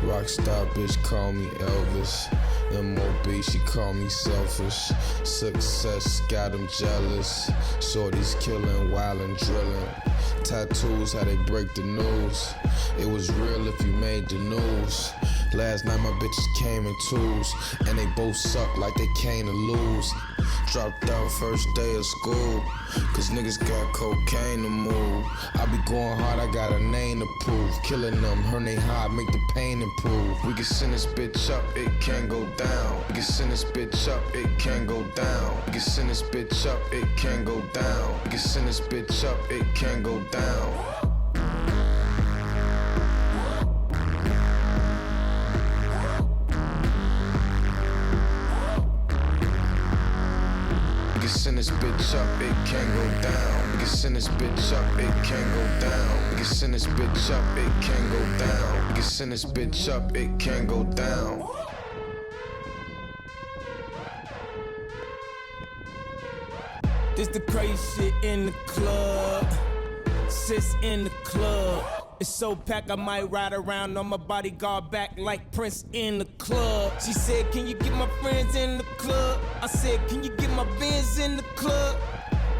Rockstar bitch call me Elvis. MOB, she call me selfish. Success got them jealous. Shorties killing, wildin', drilling. Tattoos, how they break the news. It was real if you made the news. Last night my bitches came in twos, and they both suck like they came to lose. Dropped out first day of school, cause niggas got cocaine to move. I be going hard, I got a name to prove. Killing them, her name high, make the pain improve. We can send this bitch up, it can go down. We can send this bitch up, it can go down. We can send this bitch up, it can go down. We can send this bitch up, it can go down. We can send this bitch up, it can go down. We can send this bitch up, it can go down. We can send this bitch up, it can go down. We can send this bitch up, it can go down. This the crazy shit in the club. Sis in the club. It's so packed I might ride around on my bodyguard back like Prince in the club. She said, can you get my friends in the club? I said, can you get my Benz in the club?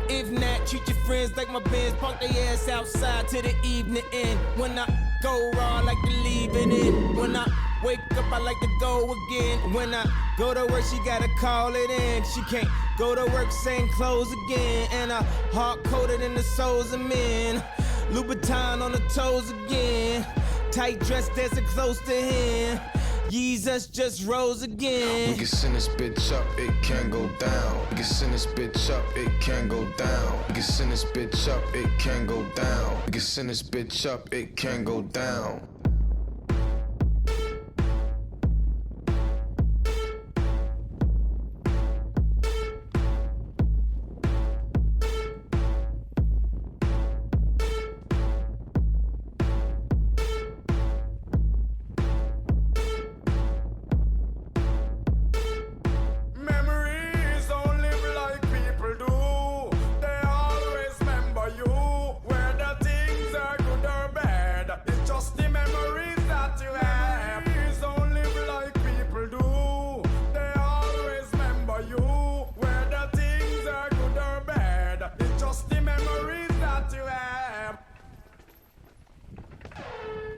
If not, treat your friends like my Benz. Park their ass outside till the evening end. When I go raw, I like to leave it in. When I wake up, I like to go again. When I go to work, she gotta call it in. She can't go to work, same clothes again. And I hard-coded in the souls of men. Louboutin on the toes again. Tight dress dancing close to him. Jesus just rose again. We can send this bitch up, it can go down. We can send this bitch up, it can go down. We can send this bitch up, it can go down. We can send this bitch up, it can go down.